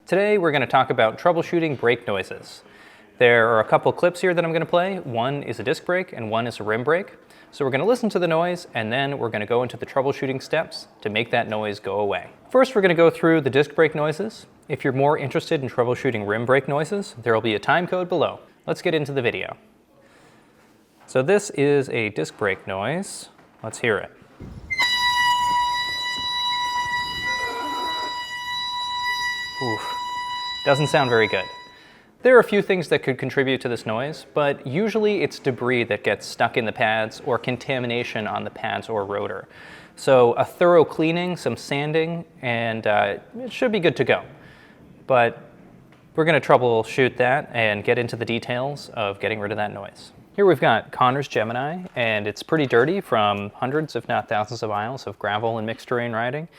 Today we're going to talk about troubleshooting brake noises. There are a couple clips here that I'm going to play. One is a disc brake and one is a rim brake. So we're going to listen to the noise and then we're going to go into the troubleshooting steps to make that noise go away. First we're going to go through the disc brake noises. If you're more interested in troubleshooting rim brake noises, there will be a time code below. Let's get into the video. So this is a disc brake noise. Let's hear it. Oof. Doesn't sound very good. There are a few things that could contribute to this noise, but usually it's debris that gets stuck in the pads or contamination on the pads or rotor. So a thorough cleaning, some sanding, and it should be good to go. But we're going to troubleshoot that and get into the details of getting rid of that noise. Here we've got Connor's Gemini, and it's pretty dirty from hundreds, if not thousands of miles of gravel and mixed terrain riding.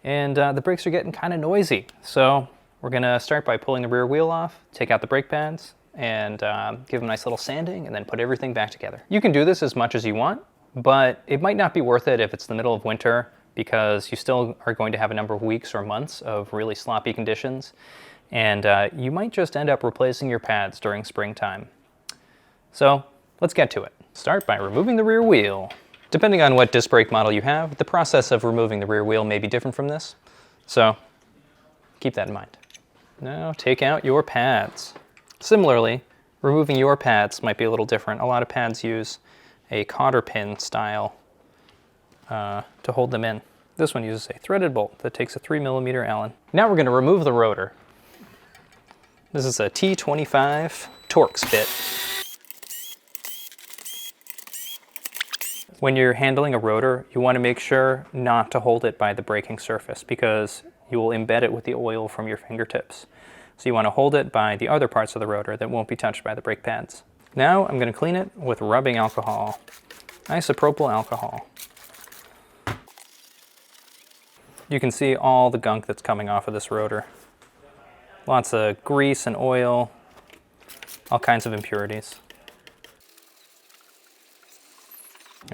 And the brakes are getting kind of noisy. So we're going to start by pulling the rear wheel off, take out the brake pads, and give them a nice little sanding, and then put everything back together. You can do this as much as you want, but it might not be worth it if it's the middle of winter, because you still are going to have a number of weeks or months of really sloppy conditions, and you might just end up replacing your pads during springtime. So let's get to it. Start by removing the rear wheel. Depending on what disc brake model you have, the process of removing the rear wheel may be different from this, so keep that in mind. Now take out your pads. Similarly, removing your pads might be a little different. A lot of pads use a cotter pin style to hold them in. This one uses a threaded bolt that takes a 3mm Allen. Now we're going to remove the rotor. This is a T25 Torx bit. When you're handling a rotor, you want to make sure not to hold it by the braking surface because you will embed it with the oil from your fingertips. So you want to hold it by the other parts of the rotor that won't be touched by the brake pads. Now I'm going to clean it with rubbing alcohol, isopropyl alcohol. You can see all the gunk that's coming off of this rotor. Lots of grease and oil, all kinds of impurities.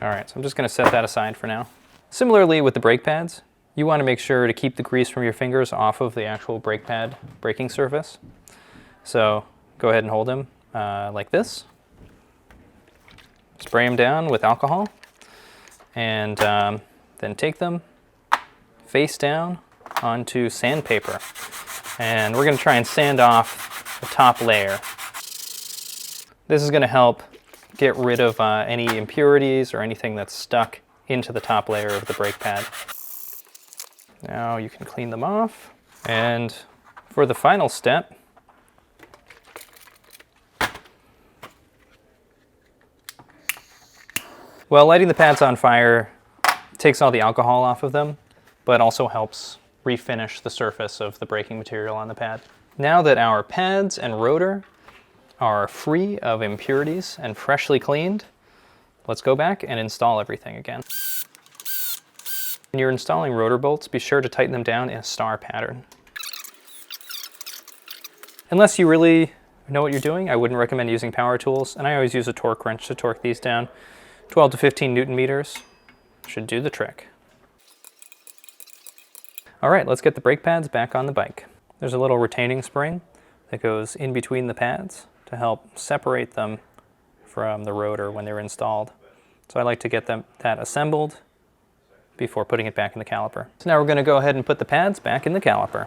All right, so I'm just going to set that aside for now. Similarly with the brake pads, you want to make sure to keep the grease from your fingers off of the actual brake pad braking surface. So go ahead and hold them like this. Spray them down with alcohol, and then take them face down onto sandpaper. And we're going to try and sand off the top layer. This is going to help get rid of any impurities or anything that's stuck into the top layer of the brake pad. Now you can clean them off. And for the final step, well, lighting the pads on fire takes all the alcohol off of them, but also helps refinish the surface of the braking material on the pad. Now that our pads and rotor are free of impurities and freshly cleaned, let's go back and install everything again. When you're installing rotor bolts, be sure to tighten them down in a star pattern. Unless you really know what you're doing, I wouldn't recommend using power tools, and I always use a torque wrench to torque these down. 12 to 15 Newton meters should do the trick. All right, let's get the brake pads back on the bike. There's a little retaining spring that goes in between the pads to help separate them from the rotor when they're installed. So I like to get that assembled before putting it back in the caliper. So now we're going to go ahead and put the pads back in the caliper.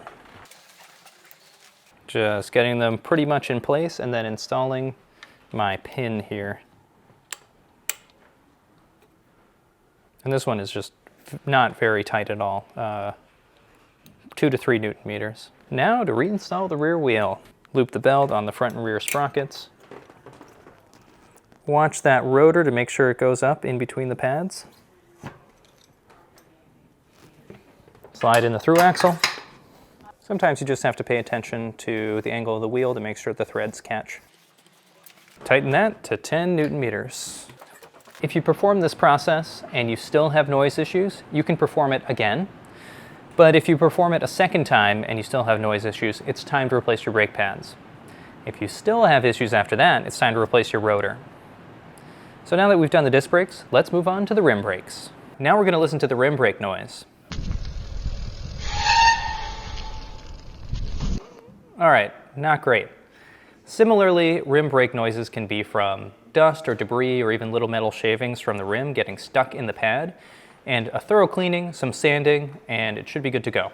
Just getting them pretty much in place and then installing my pin here. And this one is just not very tight at all, 2 to 3 Newton meters. Now to reinstall the rear wheel. Loop the belt on the front and rear sprockets. Watch that rotor to make sure it goes up in between the pads. Slide in the through axle. Sometimes you just have to pay attention to the angle of the wheel to make sure the threads catch. Tighten that to 10 Newton meters. If you perform this process and you still have noise issues, you can perform it again. But if you perform it a second time and you still have noise issues, it's time to replace your brake pads. If you still have issues after that, it's time to replace your rotor. So now that we've done the disc brakes, let's move on to the rim brakes. Now we're going to listen to the rim brake noise. All right, not great. Similarly, rim brake noises can be from dust or debris or even little metal shavings from the rim getting stuck in the pad. And a thorough cleaning, some sanding, and it should be good to go.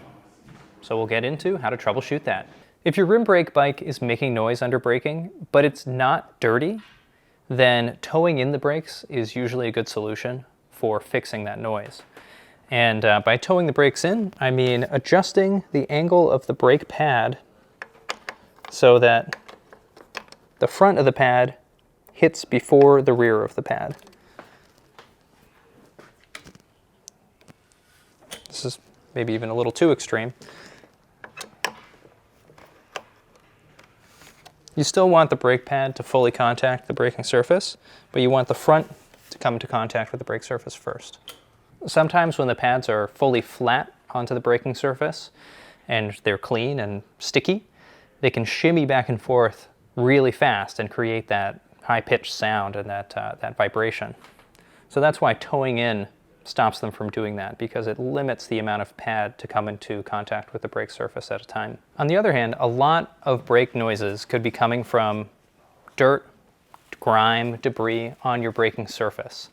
So we'll get into how to troubleshoot that. If your rim brake bike is making noise under braking, but it's not dirty, then towing in the brakes is usually a good solution for fixing that noise. And by towing the brakes in, I mean adjusting the angle of the brake pad so that the front of the pad hits before the rear of the pad. This is maybe even a little too extreme. You still want the brake pad to fully contact the braking surface, but you want the front to come into contact with the brake surface first. Sometimes when the pads are fully flat onto the braking surface and they're clean and sticky, they can shimmy back and forth really fast and create that high-pitched sound and that vibration. So that's why towing in stops them from doing that, because it limits the amount of pad to come into contact with the brake surface at a time. On the other hand, a lot of brake noises could be coming from dirt, grime, debris on your braking surface,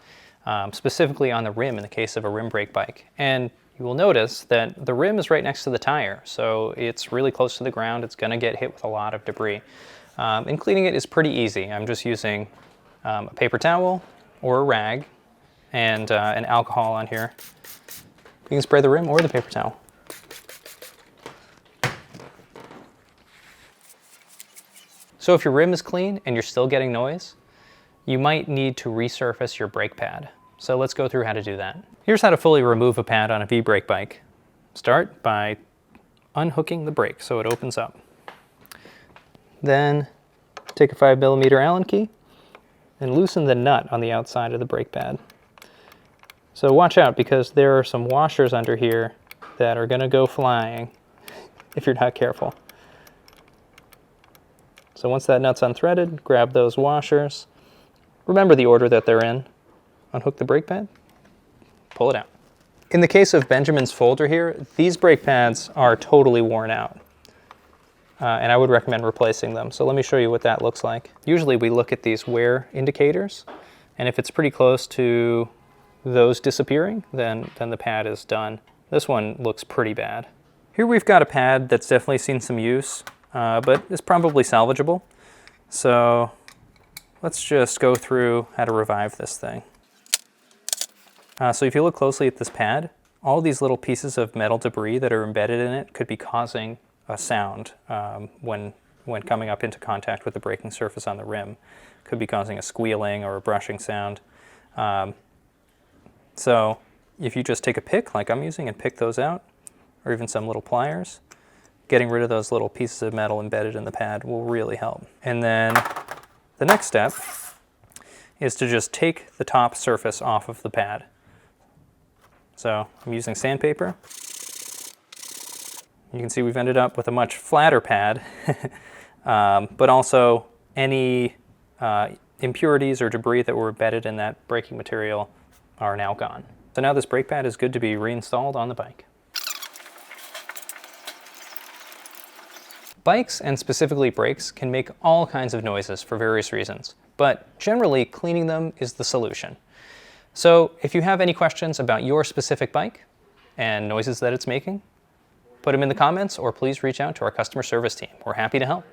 specifically on the rim in the case of a rim brake bike. And you will notice that the rim is right next to the tire, so it's really close to the ground. It's going to get hit with a lot of debris. And cleaning it is pretty easy. I'm just using a paper towel or a rag and an alcohol on here. You can spray the rim or the paper towel. So if your rim is clean and you're still getting noise, you might need to resurface your brake pad. So let's go through how to do that. Here's how to fully remove a pad on a V-brake bike. Start by unhooking the brake so it opens up. Then take a 5mm Allen key and loosen the nut on the outside of the brake pad. So watch out, because there are some washers under here that are going to go flying if you're not careful. So once that nut's unthreaded, grab those washers. Remember the order that they're in. Unhook the brake pad, pull it out. In the case of Benjamin's folder here, these brake pads are totally worn out. And I would recommend replacing them. So let me show you what that looks like. Usually we look at these wear indicators, and if it's pretty close to those disappearing, then the pad is done. This one looks pretty bad. Here we've got a pad that's definitely seen some use, but is probably salvageable. So let's just go through how to revive this thing. So if you look closely at this pad, all these little pieces of metal debris that are embedded in it could be causing a sound when coming up into contact with the braking surface on the rim. Could be causing a squealing or a brushing sound. So if you just take a pick like I'm using and pick those out, or even some little pliers, getting rid of those little pieces of metal embedded in the pad will really help. And then the next step is to just take the top surface off of the pad. So I'm using sandpaper. You can see we've ended up with a much flatter pad, but also any impurities or debris that were embedded in that braking material are now gone. So now this brake pad is good to be reinstalled on the bike. Bikes, and specifically brakes, can make all kinds of noises for various reasons, but generally cleaning them is the solution. So if you have any questions about your specific bike and noises that it's making, put them in the comments, or please reach out to our customer service team. We're happy to help.